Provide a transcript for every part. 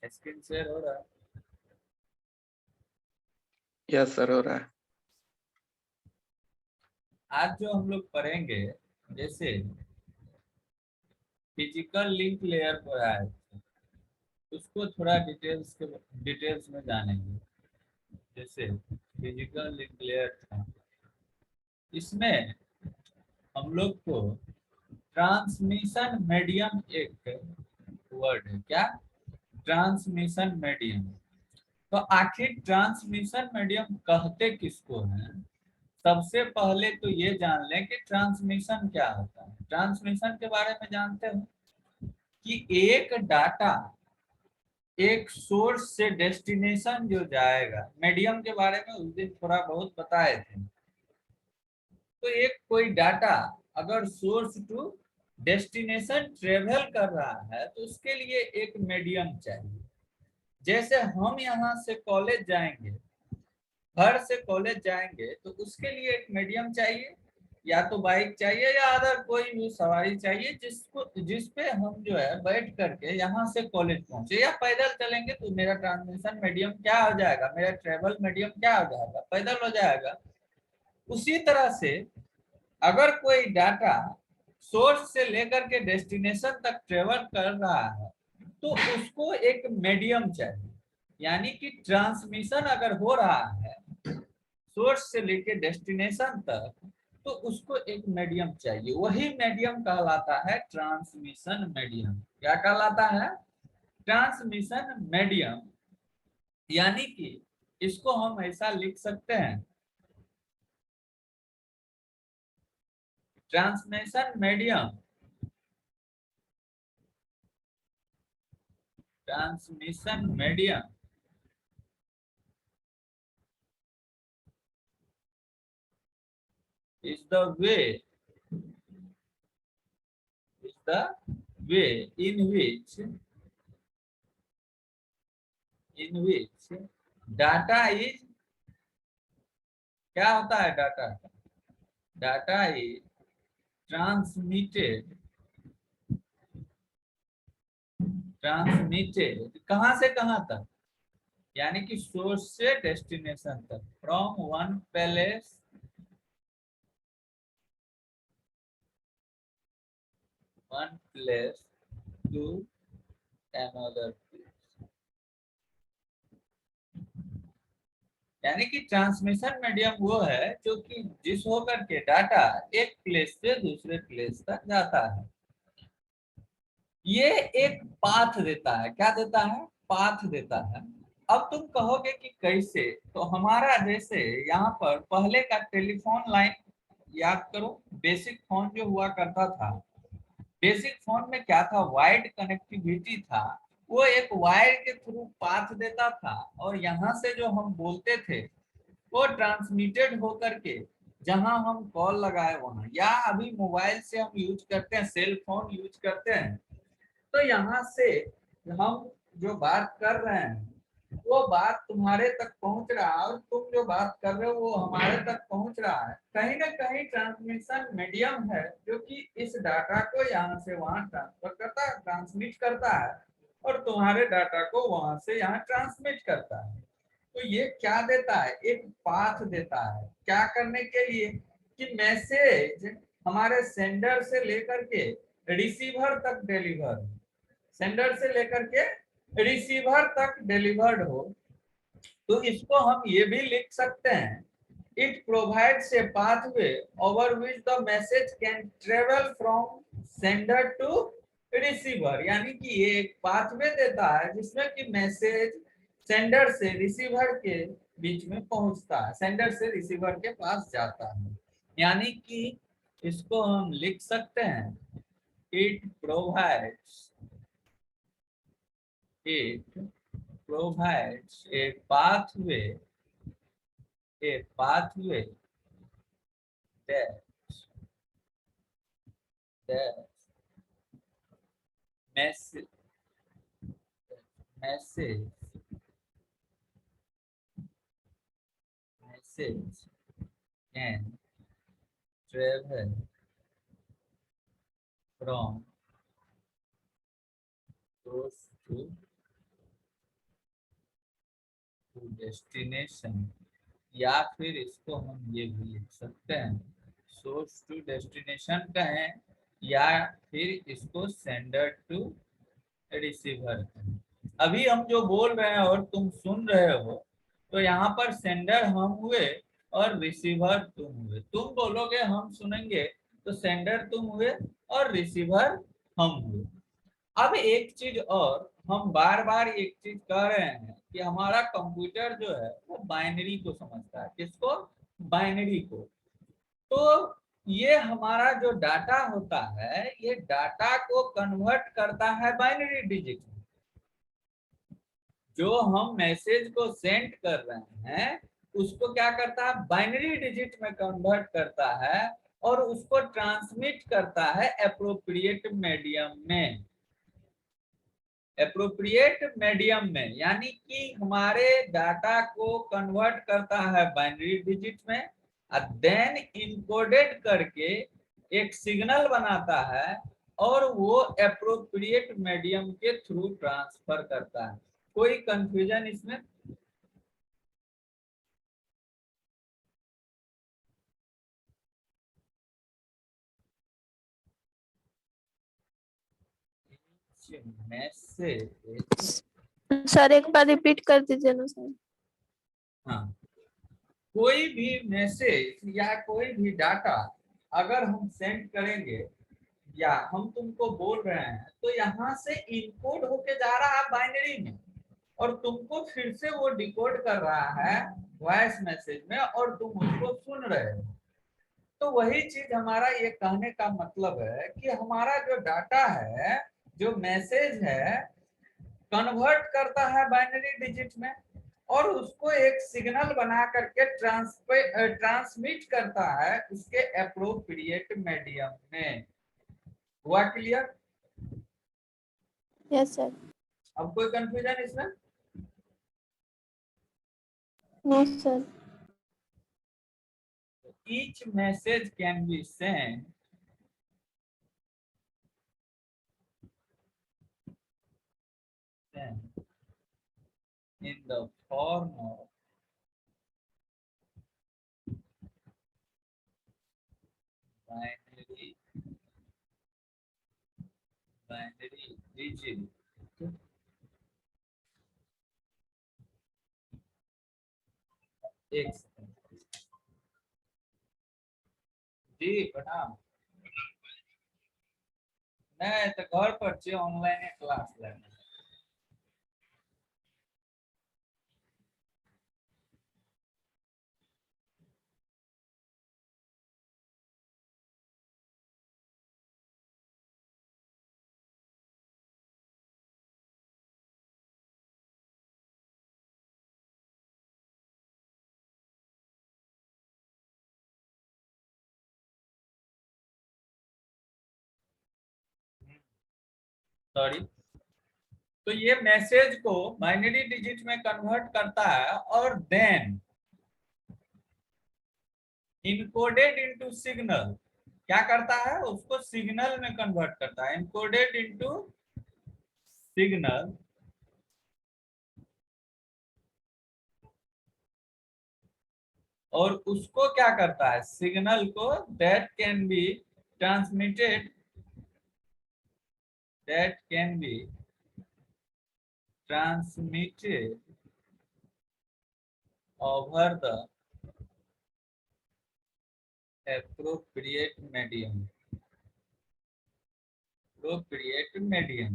Screen share हो रहा है? यस सर, हो रहा है। आज जो हम लोग पढ़ेंगे, जैसे फिजिकल लिंक लेयर पर आए थे, उसको थोड़ा डिटेल्स में जानेंगे। जैसे फिजिकल लिंक लेयर था, इसमें हम लोग को ट्रांसमिशन मीडियम एक वर्ड है। क्या? Transmission medium. तो आखिर ट्रांसमिशन मीडियम कहते किसको हैं? सबसे पहले तो ये जान लें कि ट्रांसमिशन क्या होता है। ट्रांसमिशन के बारे में जानते हो कि एक डाटा एक सोर्स से डेस्टिनेशन जो जाएगा, मीडियम के बारे में उस दिन थोड़ा बहुत बताए थे। तो एक कोई डाटा अगर सोर्स टू डेस्टिनेशन ट्रेवल कर रहा है तो उसके लिए एक मीडियम चाहिए। जैसे हम यहाँ से कॉलेज जाएंगे, घर से कॉलेज जाएंगे, तो उसके लिए एक मीडियम चाहिए, या तो बाइक चाहिए या अदर कोई भी सवारी चाहिए जिस पे हम जो है बैठ करके यहाँ से कॉलेज पहुंचे। या पैदल चलेंगे तो मेरा ट्रांसमिशन मीडियम क्या हो जाएगा, मेरा ट्रेवल मीडियम क्या हो जाएगा, पैदल हो जाएगा। उसी तरह से अगर कोई डाटा सोर्स से लेकर के डेस्टिनेशन तक ट्रेवल कर रहा है तो उसको एक मीडियम चाहिए। यानी कि ट्रांसमिशन अगर हो रहा है सोर्स से लेके डेस्टिनेशन तक, तो उसको एक मीडियम चाहिए। वही मीडियम कहलाता है ट्रांसमिशन मीडियम। क्या कहलाता है? Transmission medium. यानी कि इसको हम ऐसा लिख सकते हैं, transmission medium, transmission medium is the way in which data is, क्या होता है डाटा? डाटा इज ट्रांसमिटेड कहां से कहां तक? यानी कि सोर्स से डेस्टिनेशन तक, from one place to another place. यानी कि ट्रांसमिशन मीडियम वो है जो कि जिस होकर के डाटा एक प्लेस से दूसरे प्लेस तक जाता है। ये एक पाथ देता है। क्या देता है? पाथ देता है। अब तुम कहोगे कि कैसे? तो हमारा जैसे यहाँ पर पहले का टेलीफोन लाइन याद करो। बेसिक फोन जो हुआ करता था, बेसिक फोन में क्या था? वायर्ड कनेक्टिविटी था। वो एक वायर के थ्रू पाथ देता था और यहाँ से जो हम बोलते थे वो ट्रांसमिटेड होकर के जहां हम कॉल लगाए वहां, या अभी मोबाइल से हम यूज करते हैं, सेल फोन यूज करते हैं, तो यहाँ से हम जो बात कर रहे हैं वो बात तुम्हारे तक पहुंच रहा है और तुम जो बात कर रहे हो वो हमारे तक पहुंच रहा है। कहीं ना कहीं ट्रांसमिशन मीडियम है जो कि इस डाटा को यहाँ से वहां ट्रांसफर करता है, ट्रांसमिट करता है, और तुम्हारे डाटा को वहां से यहाँ ट्रांसमिट करता है। तो ये क्या देता है? एक पाथ देता है। क्या करने के लिए? कि मैसेज हमारे सेंडर से लेकर के रिसीवर तक डिलीवर हो, सेंडर से लेकर के रिसीवर तक डिलीवर्ड हो। तो इसको हम ये भी लिख सकते हैं, it provides a pathway over which the message can travel from sender to receiver. यानी कि ये एक पाथवे देता है जिसमें कि मैसेज सेंडर से रिसीवर के बीच में पहुंचता है, सेंडर से रिसीवर के पास जाता है। यानी कि इसको हम लिख सकते हैं, it provides a pathway that that message message can travel from source to to destination, या फिर इसको हम ये भी लिख सकते हैं सोर्स टू डेस्टिनेशन कहें, या फिर इसको सेंडर टू रिसीवर कहें। अभी हम जो बोल रहे हैं और तुम सुन रहे हो, तो यहाँ पर सेंडर हम हुए और रिसीवर तुम हुए। तुम बोलोगे हम सुनेंगे, तो सेंडर तुम हुए और रिसीवर हम हुए। अब एक चीज और, हम बार बार एक चीज कह रहे हैं कि हमारा कंप्यूटर जो है वो बाइनरी को समझता है। किसको? बाइनरी को। तो ये हमारा जो डाटा होता है, ये डाटा को कन्वर्ट करता है बाइनरी डिजिट में। जो हम मैसेज को सेंड कर रहे हैं उसको क्या करता है? बाइनरी डिजिट में कन्वर्ट करता है और उसको ट्रांसमिट करता है एप्रोप्रिएट मीडियम में। एप्रोप्रिएट मीडियम में यानी कि हमारे डाटा को कन्वर्ट करता है बाइनरी डिजिट में, देन इनकोडेड करके एक सिग्नल बनाता है और वो एप्रोप्रिएट मीडियम के थ्रू ट्रांसफर करता है। कोई कंफ्यूजन इसमें? मैसेज, सर एक बार रिपीट कर दीजिए ना सर। हाँ, कोई भी मैसेज या कोई भी डाटा अगर हम सेंड करेंगे या हम तुमको बोल रहे हैं, तो यहाँ से इनकोड होके जा रहा है बाइनरी में और तुमको फिर से वो डिकोड कर रहा है वॉइस मैसेज में और तुम उसको सुन रहे हो। तो वही चीज हमारा ये कहने का मतलब है कि हमारा जो डाटा है, जो मैसेज है, कन्वर्ट करता है बाइनरी डिजिट में और उसको एक सिग्नल बना करके ट्रांसमिट करता है उसके एप्रोप्रिएट मीडियम में। हुआ क्लियर? Yes sir. अब कोई कंफ्यूजन इसमें? No sir. Each message can be sent in the form of binary digit. एक सेकंड जी, प्रणाम। नहीं तो घर पर छे, ऑनलाइन क्लास लेना। सॉरी। तो ये मैसेज को बाइनरी डिजिट में कन्वर्ट करता है और देन इनकोडेड इनटू सिग्नल। क्या करता है? उसको सिग्नल में कन्वर्ट करता है, इनकोडेड इनटू सिग्नल, और उसको क्या करता है? सिग्नल को that can be transmitted, that can be transmitted over the appropriate medium, appropriate medium।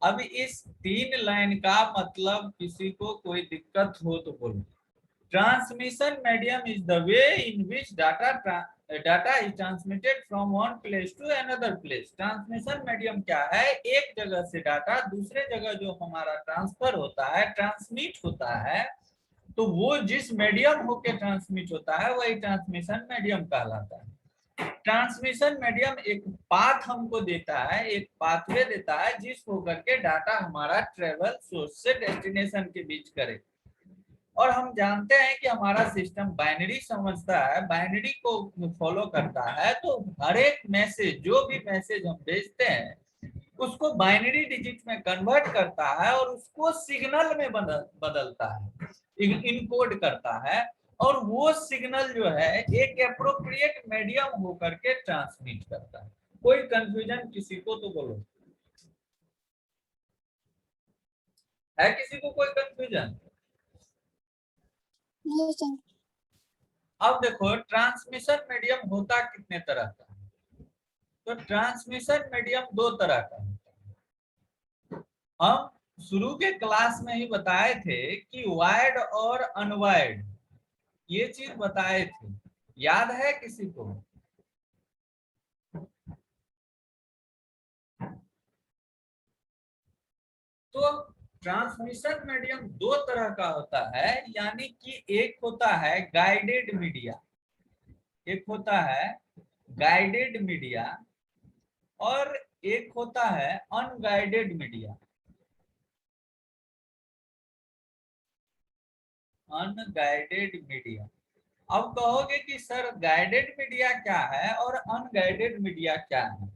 अब इस 3 लाइन का मतलब किसी को कोई दिक्कत हो तो बोलो। Transmission medium is the way in which data is transmitted from one place to another place. Transmission medium क्या है? एक जगह से डाटा दूसरे जगह जो हमारा ट्रांसफर होता है, ट्रांसमिट होता है, तो वो जिस मीडियम होके ट्रांसमिट होता है वही ट्रांसमिशन मीडियम कहलाता है। ट्रांसमिशन मीडियम एक पाथ हमको देता है, एक पाथवे देता है जिस होकर के डाटा हमारा ट्रेवल सोर्स से डेस्टिनेशन के बीच करे। और हम जानते हैं कि हमारा सिस्टम बाइनरी समझता है, बाइनरी को फॉलो करता है। तो हर एक मैसेज, जो भी मैसेज हम भेजते हैं उसको बाइनरी डिजिट में कन्वर्ट करता है और उसको सिग्नल में बदलता है। इनकोड करता है, और वो सिग्नल जो है एक एप्रोप्रिएट मीडियम होकर के ट्रांसमिट करता है। कोई कंफ्यूजन किसी को तो बोलो, है किसी को कोई कंफ्यूजन? No sir. अब देखो ट्रांसमिशन मीडियम होता कितने तरह का है, तो ट्रांसमिशन मीडियम दो तरह का होता है। हम शुरू के क्लास में ही बताए थे कि वायर्ड और अनवायर्ड, ये चीज बताए थे, याद है किसी को? तो ट्रांसमिशन मीडियम दो तरह का होता है, यानी कि एक होता है गाइडेड मीडिया, एक होता है गाइडेड मीडिया, और एक होता है अनगाइडेड मीडिया। Unguided media. अब कहोगे कि सर गाइडेड मीडिया क्या है और अनगाइडेड मीडिया क्या है?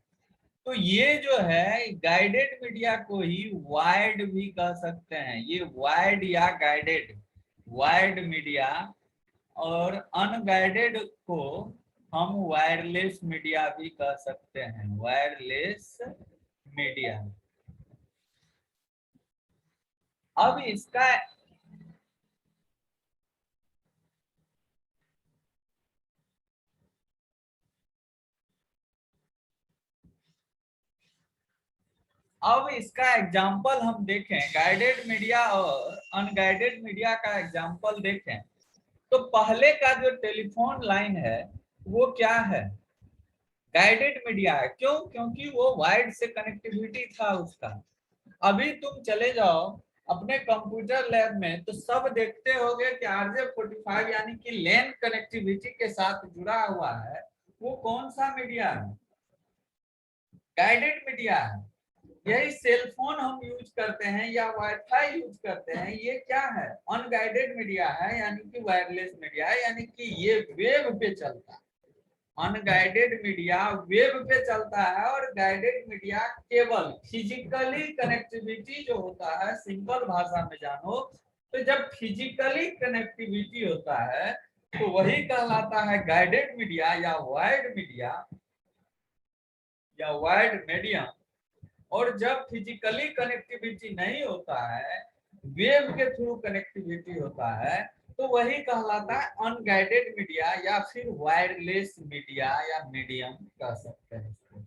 तो ये जो है गाइडेड मीडिया को ही वायर्ड भी कह सकते हैं, ये वायर्ड या गाइडेड, वायर्ड मीडिया, और अनगाइडेड को हम वायरलेस मीडिया भी कह सकते हैं, वायरलेस मीडिया। अब इसका एग्जाम्पल हम देखें, गाइडेड मीडिया और अनगाइडेड मीडिया का एग्जाम्पल देखें, तो पहले का जो टेलीफोन लाइन है वो क्या है? गाइडेड मीडिया है। क्यों? क्योंकि वो वायर्ड से कनेक्टिविटी था उसका। अभी तुम चले जाओ अपने कंप्यूटर लैब में तो सब देखते होगे कि RJ45 यानी कि लैन कनेक्टिविटी के साथ जुड़ा हुआ है, वो कौन सा मीडिया है? गाइडेड मीडिया है। यही सेल फोन हम यूज करते हैं या वाईफाई यूज करते हैं, ये क्या है? अनगाइडेड मीडिया है, यानी कि वायरलेस मीडिया है, यानी कि ये वेव पे चलता है। अनगाइडेड मीडिया वेव पे चलता है, और गाइडेड मीडिया केवल फिजिकली कनेक्टिविटी जो होता है, सिंपल भाषा में जानो तो जब फिजिकली कनेक्टिविटी होता है तो वही कहलाता है गाइडेड मीडिया या वायर्ड मीडिया या वायर्ड मीडियम। और जब फिजिकली कनेक्टिविटी नहीं होता है, वेव के थ्रू कनेक्टिविटी होता है, तो वही कहलाता है अनगाइडेड मीडिया या फिर वायरलेस मीडिया या मीडियम कह सकते हैं इसको।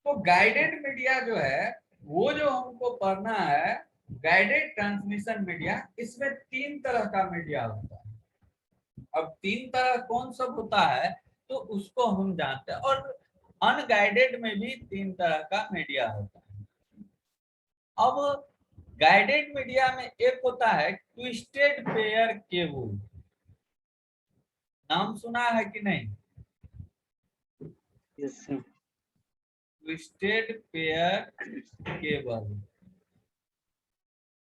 तो गाइडेड मीडिया जो है वो जो हमको पढ़ना है, गाइडेड ट्रांसमिशन मीडिया, इसमें तीन तरह का मीडिया होता है। अब तीन तरह कौन सब होता है तो उसको हम जानते हैं, और अनगाइडेड में भी तीन तरह का मीडिया होता है। अब गाइडेड मीडिया में एक होता है ट्विस्टेड पेयर केबल, नाम सुना है कि नहीं? Yes sir. Twisted pair cable.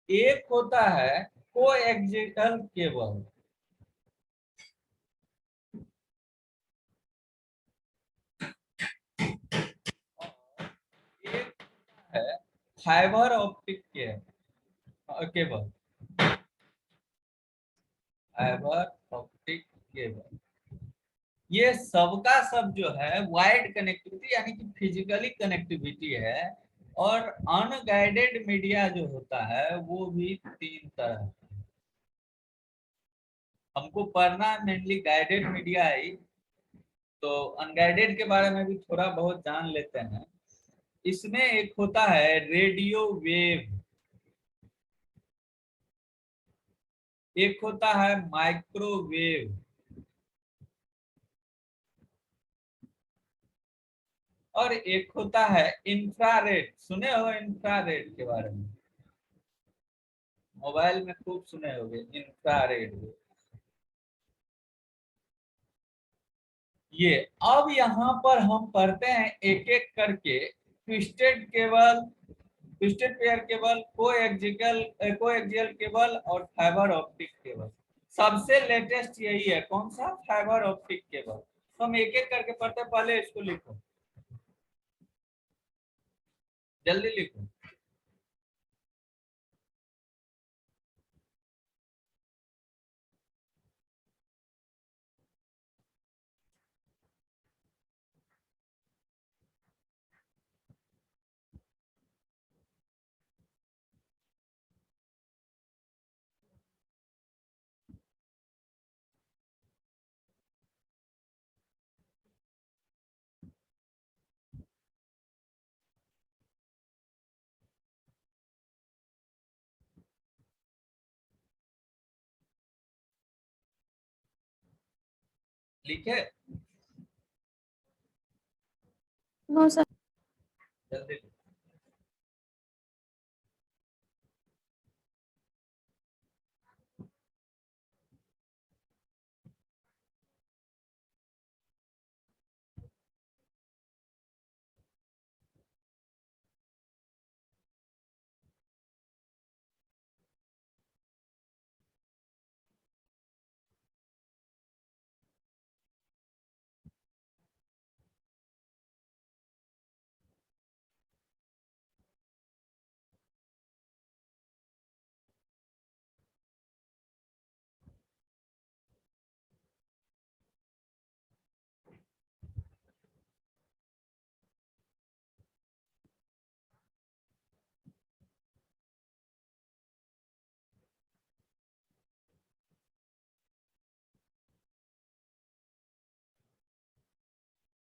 एक होता है कोएक्सियल केबल, एक है fibre optic cable, fibre optic cable. ये सबका सब जो है वायर्ड कनेक्टिविटी यानी कि फिजिकली कनेक्टिविटी है, और अनगाइडेड मीडिया जो होता है वो भी तीन तरह का। हमको पढ़ना मेनली गाइडेड मीडिया है, तो अनगाइडेड के बारे में भी थोड़ा बहुत जान लेते हैं। इसमें एक होता है रेडियो वेव, एक होता है माइक्रोवेव, और एक होता है इंफ्रारेड। सुने हो इंफ्रारेड के बारे में? मोबाइल में खूब सुने होंगे इंफ्रारेड। ये अब यहाँ पर हम पढ़ते हैं एक एक करके, twisted cable, twisted pair cable, coaxial cable और फाइबर ऑप्टिक केबल। सबसे लेटेस्ट यही है, कौन सा? Fibre optic cable. तो हम एक एक करके पढ़ते हैं, पहले इसको लिखो, जल्दी लिखो। लिखे? No sir. जल्दी।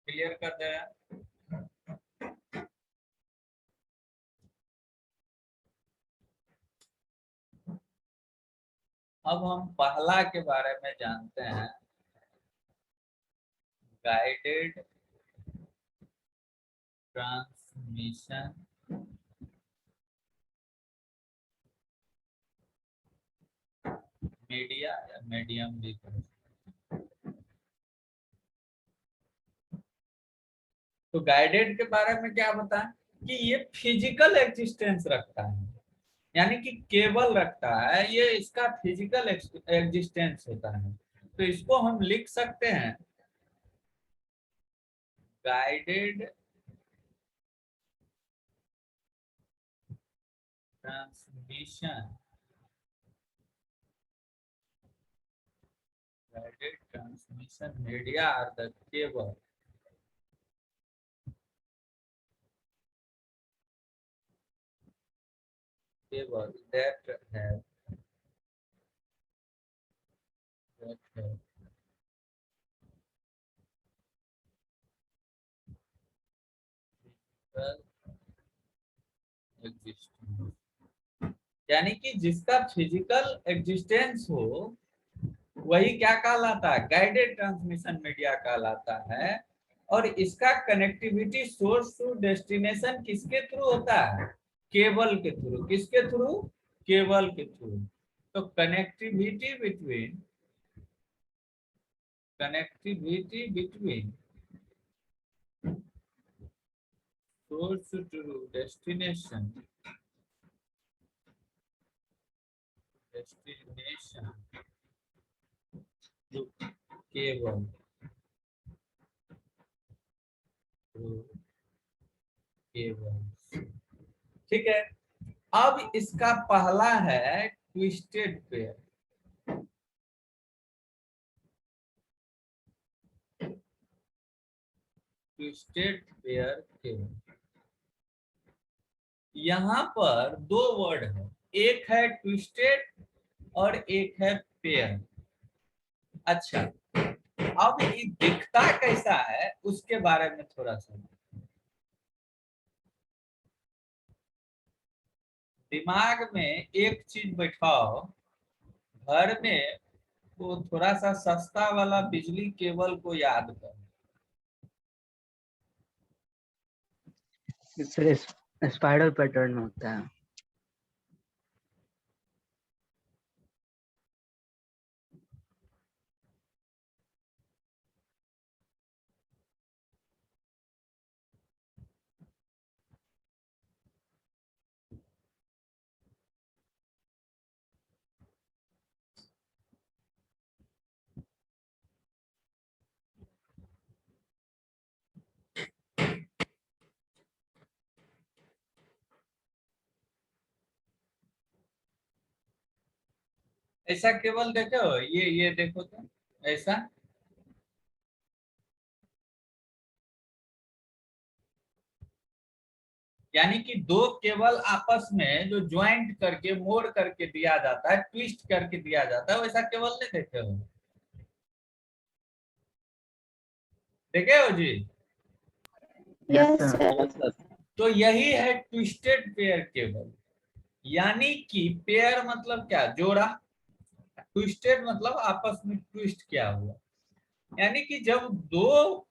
क्लियर कर दे। अब हम पहला के बारे में जानते हैं, गाइडेड ट्रांसमिशन मीडिया या मीडियम भी कहो। तो गाइडेड के बारे में क्या बताएं कि ये फिजिकल एग्जिस्टेंस रखता है, यानी कि केबल रखता है, ये इसका फिजिकल एग्जिस्टेंस होता है। तो इसको हम लिख सकते हैं guided transmission, guided transmission media are the cable that have physical existence, यानी कि जिसका फिजिकल एग्जिस्टेंस हो वही क्या कहलाता है, गाइडेड ट्रांसमिशन मीडिया कहलाता है। और इसका कनेक्टिविटी सोर्स टू डेस्टिनेशन किसके थ्रू होता है, केबल के थ्रू। किसके थ्रू, केबल के थ्रू। तो connectivity between source to destination to cable through cables। ठीक है। अब इसका पहला है twisted pair. Twisted pair cable, यहाँ पर दो वर्ड है, एक है ट्विस्टेड और एक है पेयर। अच्छा, अब ये दिखता कैसा है उसके बारे में थोड़ा सा दिमाग में एक चीज बैठाओ, घर में वो थोड़ा सा सस्ता वाला बिजली केबल को याद करो। सर स्पाइडर पैटर्न होता है। ऐसा केबल देखो, ये देखो तो ऐसा, यानी कि दो केबल आपस में जो ज्वाइंट करके मोड़ करके दिया जाता है, ट्विस्ट करके दिया जाता है, वैसा केबल नहीं देखे हो? देखे हो जी? Yes sir. सर। तो यही है ट्विस्टेड पेयर केबल। यानी कि पेयर मतलब क्या, जोड़ा। ट्विस्टेड मतलब आपस में ट्विस्ट किया हुआ। यानी कि जब दो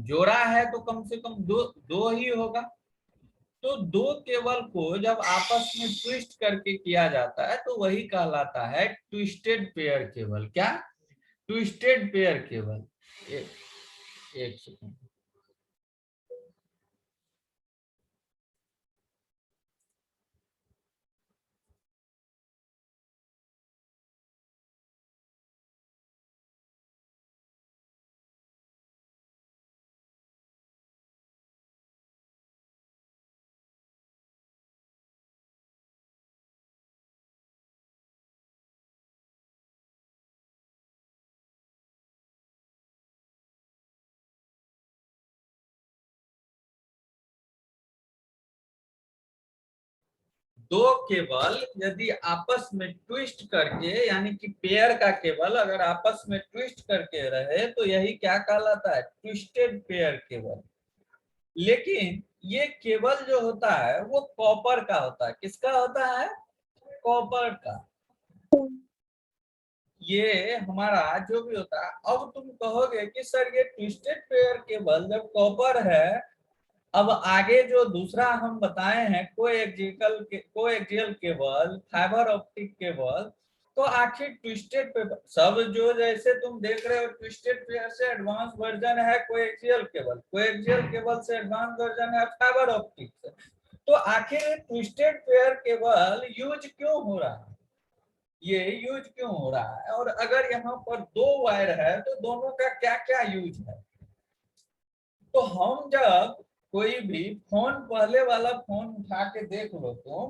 जोड़ा है तो कम से कम दो दो ही होगा। तो दो केबल को जब आपस में ट्विस्ट करके किया जाता है तो वही कहलाता है ट्विस्टेड पेयर केबल। क्या? Twisted pair cable. एक सेकंड। दो केबल यदि आपस में ट्विस्ट करके, यानी कि पेयर का केबल अगर आपस में ट्विस्ट करके रहे तो यही क्या कहलाता है? Twisted pair cable. लेकिन ये केबल जो होता है वो कॉपर का होता है। किसका होता है? कॉपर का। ये हमारा जो भी होता है, अब तुम कहोगे कि सर ये ट्विस्टेड पेयर केबल जब कॉपर है, अब आगे जो दूसरा हम बताए हैं coaxial cable, fibre optic cable, तो आखिर ट्विस्टेड पेपर सब जो जैसे तुम देख रहे हो ट्विस्टेड पेयर से एडवांस वर्जन है कोएक्सियल केबल, कोएक्सियल केबल से एडवांस वर्जन है फाइबर ऑप्टिक से। तो आखिर ट्विस्टेड पेयर केबल यूज क्यों हो रहा है? ये यूज क्यों हो रहा है? और अगर यहाँ पर दो वायर है तो दोनों का क्या क्या यूज है? तो हम जब कोई भी फोन, पहले वाला फोन उठा के देख लो तुम,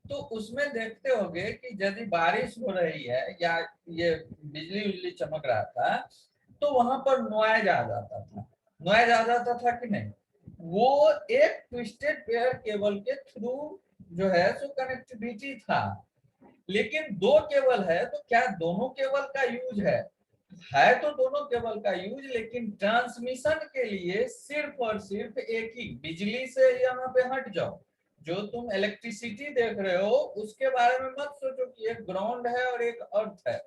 तो उसमें देखते होगे कि यदि बारिश हो रही है या ये बिजली उजली चमक रहा था तो वहां पर नॉइज आ जाता था। नॉइज आ जाता था कि नहीं? वो एक ट्विस्टेड पेयर केबल के थ्रू जो है सो कनेक्टिविटी था। लेकिन दो केबल है तो क्या दोनों केबल का यूज है तो दोनों केबल का यूज, लेकिन ट्रांसमिशन के लिए सिर्फ और सिर्फ एक ही। बिजली से यहाँ पे हट जाओ, जो तुम इलेक्ट्रिसिटी देख रहे हो उसके बारे में मत सोचो कि एक ग्राउंड है और एक अर्थ है।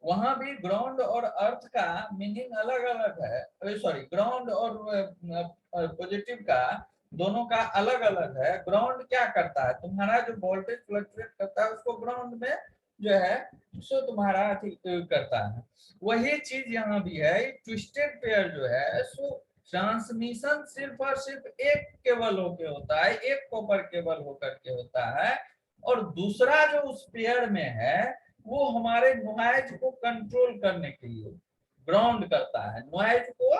वहां भी ग्राउंड और अर्थ का मीनिंग अलग अलग है। सॉरी, ग्राउंड और पॉजिटिव का दोनों का अलग अलग है। ग्राउंड क्या करता है? तुम्हारा जो वोल्टेज फ्लक्चुएट करता है उसको ग्राउंड में जो है सो तुम्हारा करता है। वही चीज यहाँ भी है। ट्विस्टेड पेयर जो है सो ट्रांसमिशन सिर्फ और सिर्फ एक केबल होके होता है, एक कॉपर केबल होकर के होता है। और दूसरा जो उस पेयर में है वो हमारे नॉइज को कंट्रोल करने के लिए ग्राउंड करता है। नॉइज को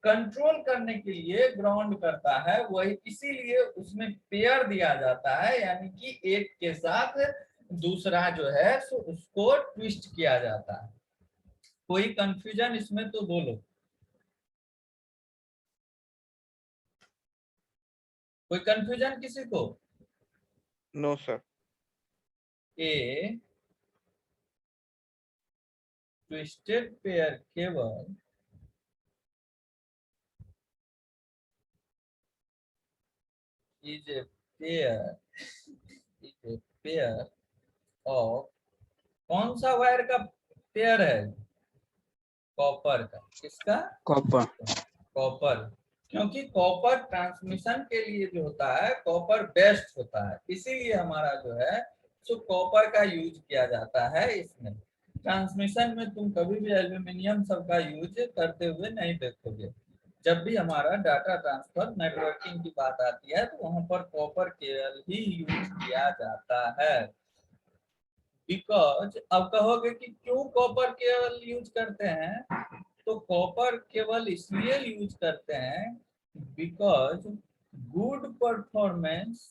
कंट्रोल करने के लिए ग्राउंड करता है। वही इसीलिए उसमें पेयर दिया जाता है, यानी कि एक के साथ दूसरा जो है सो उसको ट्विस्ट किया जाता है। कोई कंफ्यूजन इसमें तो बोलो। कोई कंफ्यूजन किसी को? No sir. A twisted pair cable is a pair is a pair of, कौन सा वायर का पेयर है? कॉपर का। किसका? कॉपर। कॉपर। क्योंकि कॉपर ट्रांसमिशन के लिए जो होता है कॉपर बेस्ट होता है, इसीलिए हमारा जो है सो कॉपर का यूज किया जाता है। इसमें ट्रांसमिशन में तुम कभी भी एल्यूमिनियम सब का यूज करते हुए नहीं देखोगे। जब भी हमारा डाटा ट्रांसफर नेटवर्किंग की बात आती है तो वहां पर कॉपर केबल ही यूज किया जाता है। बिकॉज अब कहोगे कि क्यों कॉपर केबल यूज करते हैं? तो कॉपर केबल इसलिए यूज करते हैं because good performance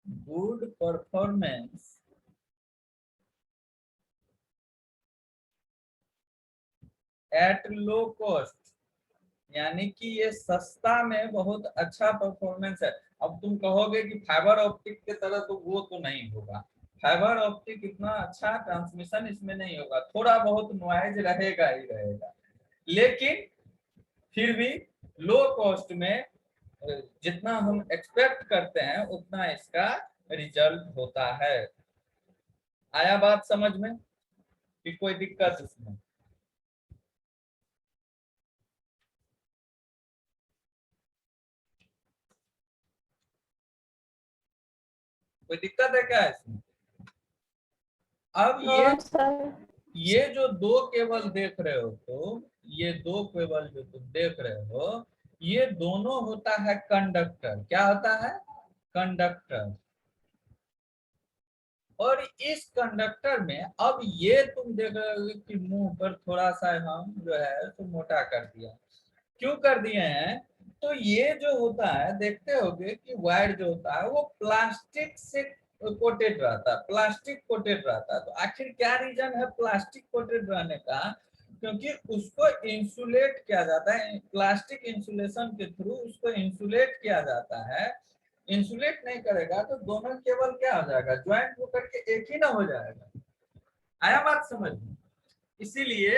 good performance at low cost, यानी कि ये सस्ता में बहुत अच्छा परफॉर्मेंस है। अब तुम कहोगे कि फाइबर ऑप्टिक की तरह तो वो तो नहीं होगा। फाइबर ऑप्टिक इतना अच्छा ट्रांसमिशन इसमें नहीं होगा, थोड़ा बहुत नॉइज रहेगा ही रहेगा, लेकिन फिर भी लो कॉस्ट में जितना हम एक्सपेक्ट करते हैं उतना इसका रिजल्ट होता है। आया बात समझ में कि कोई दिक्कत इसमें? कोई दिक्कत है क्या इसमें? अब नो सर। ये जो दो केबल देख रहे हो, तो ये दो केबल जो तुम देख रहे हो, ये दोनों होता है कंडक्टर। क्या होता है? कंडक्टर। और इस कंडक्टर में अब ये तुम देख रहे हो कि मुंह पर थोड़ा सा हम जो है तो मोटा कर दिया। क्यों कर दिए हैं? तो ये जो होता है, देखते होगे कि वायर जो होता है वो प्लास्टिक से कोटेड रहता है, प्लास्टिक कोटेड रहता है। तो आखिर क्या रीजन है प्लास्टिक कोटेड रहने का? क्योंकि उसको इंसुलेट किया जाता है, प्लास्टिक इंसुलेशन के थ्रू उसको इंसुलेट किया जाता है। इंसुलेट नहीं करेगा तो दोनों केबल क्या हो जाएगा? ज्वाइंट होकर के एक ही ना हो जाएगा। आया बात समझ में? इसीलिए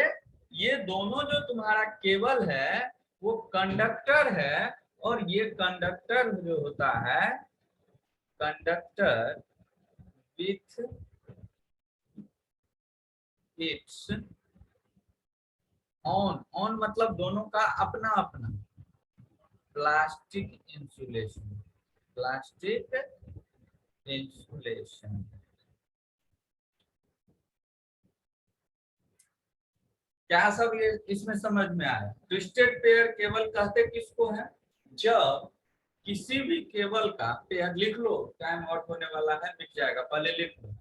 ये दोनों जो तुम्हारा केबल है वो कंडक्टर है, और ये कंडक्टर जो होता है कंडक्टर विथ इट्स ऑन मतलब दोनों का अपना अपना प्लास्टिक इंसुलेशन, प्लास्टिक इंसुलेशन। क्या सब ये इसमें समझ में आया? ट्विस्टेड पेयर केबल कहते किसको है? जब किसी भी केबल का पेयर, लिख लो, टाइम आउट होने वाला है, मिट जाएगा, पहले लिख लो।